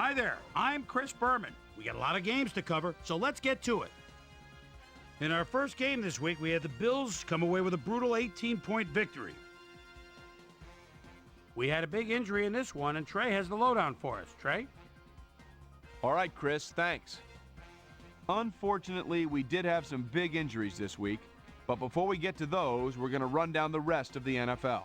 Hi there, I'm Chris Berman. We got a lot of games to cover, so let's get to it. In our first game this week, we had the Bills come away with a brutal 18-point victory. We had a big injury in this one, and Trey has the lowdown for us. Trey? All right, Chris, thanks. Unfortunately, we did have some big injuries this week, but before we get to those, we're going to run down the rest of the NFL.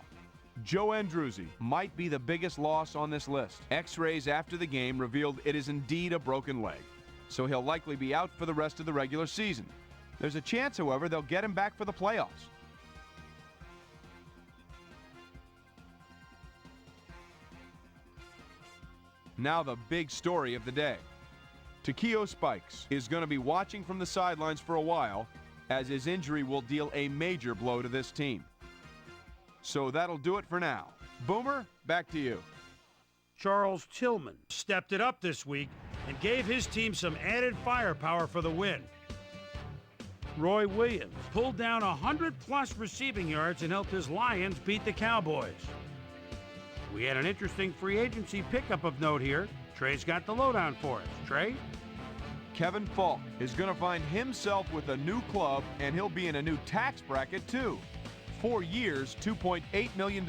Joe Andruzzi might be the biggest loss on this list. X-rays after the game revealed it is indeed a broken leg, so he'll likely be out for the rest of the regular season. There's a chance, however, they'll get him back for the playoffs. Now the big story of the day. Takeo Spikes is going to be watching from the sidelines for a while, as his injury will deal a major blow to this team. So that'll do it for now. Boomer, back to you. Charles Tillman stepped it up this week and gave his team some added firepower for the win. Roy Williams pulled down 100-plus receiving yards and helped his Lions beat the Cowboys. We had an interesting free agency pickup of note here. Trey's got the lowdown for us. Trey? Kevin Falk is going to find himself with a new club, and he'll be in a new tax bracket, too. 4 years, $2.8 million.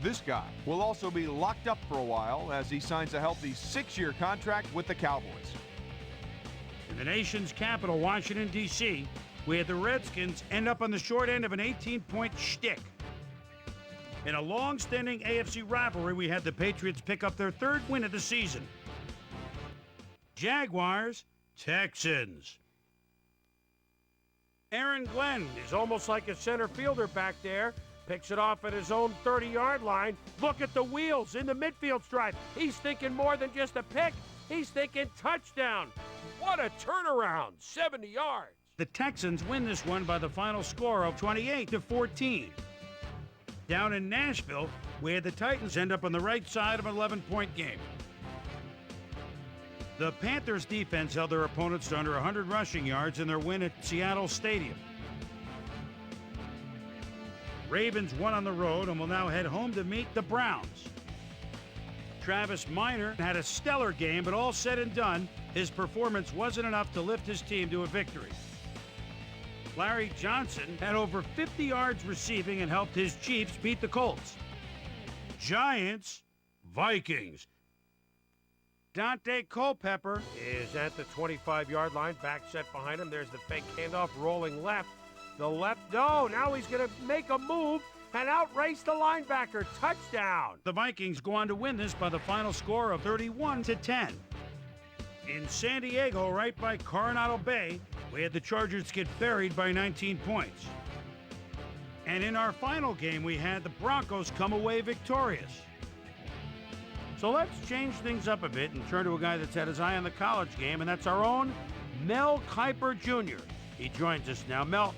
This guy will also be locked up for a while as he signs a healthy 6-year contract with the Cowboys. In the nation's capital, Washington, D.C., we had the Redskins end up on the short end of an 18-point shtick. In a long-standing AFC rivalry, we had the Patriots pick up their 3rd win of the season. Jaguars, Texans. Aaron Glenn is almost like a center fielder back there. Picks it off at his own 30-yard line. Look at the wheels in the midfield stripe. He's thinking more than just a pick. He's thinking touchdown. What a turnaround, 70 yards. The Texans win this one by the final score of 28-14. Down in Nashville, we had the Titans end up on the right side of an 11-point game. The Panthers defense held their opponents to under 100 rushing yards in their win at Seattle Stadium. Ravens won on the road and will now head home to meet the Browns. Travis Minor had a stellar game, but all said and done, his performance wasn't enough to lift his team to a victory. Larry Johnson had over 50 yards receiving and helped his Chiefs beat the Colts. Giants, Vikings. Dante Culpepper is at the 25-yard line, back set behind him. There's the fake handoff, rolling left. The left, no, now he's going to make a move and outrace the linebacker. Touchdown. The Vikings go on to win this by the final score of 31-10. In San Diego, right by Coronado Bay, we had the Chargers get buried by 19 points. And in our final game, we had the Broncos come away victorious. So let's change things up a bit and turn to a guy that's had his eye on the college game, and that's our own Mel Kiper Jr. He joins us now. Mel,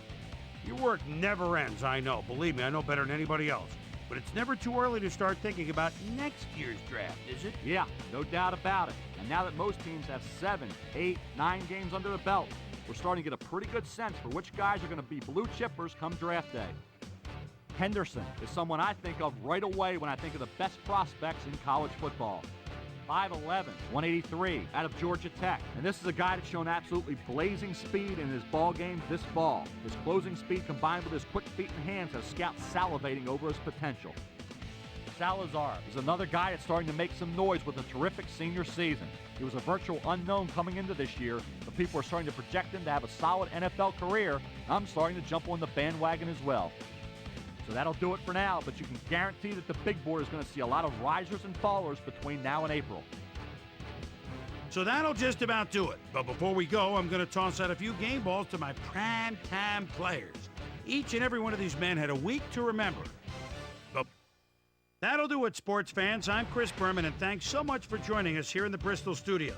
your work never ends, I know. Believe me, I know better than anybody else. But it's never too early to start thinking about next year's draft, is it? Yeah, no doubt about it. And now that most teams have 7, 8, 9 games under the belt, we're starting to get a pretty good sense for which guys are going to be blue chippers come draft day. Henderson is someone I think of right away when I think of the best prospects in college football. 5'11", 183, out of Georgia Tech. And this is a guy that's shown absolutely blazing speed in his ball games this fall. His closing speed combined with his quick feet and hands has scouts salivating over his potential. Salazar is another guy that's starting to make some noise with a terrific senior season. He was a virtual unknown coming into this year, but people are starting to project him to have a solid NFL career. I'm starting to jump on the bandwagon as well. So that'll do it for now, but you can guarantee that the big board is going to see a lot of risers and fallers between now and April. So that'll just about do it. But before we go, I'm going to toss out a few game balls to my prime-time players. Each and every one of these men had a week to remember. But that'll do it, sports fans. I'm Chris Berman, and thanks so much for joining us here in the Bristol studios.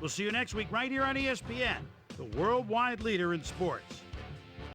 We'll see you next week right here on ESPN, the worldwide leader in sports.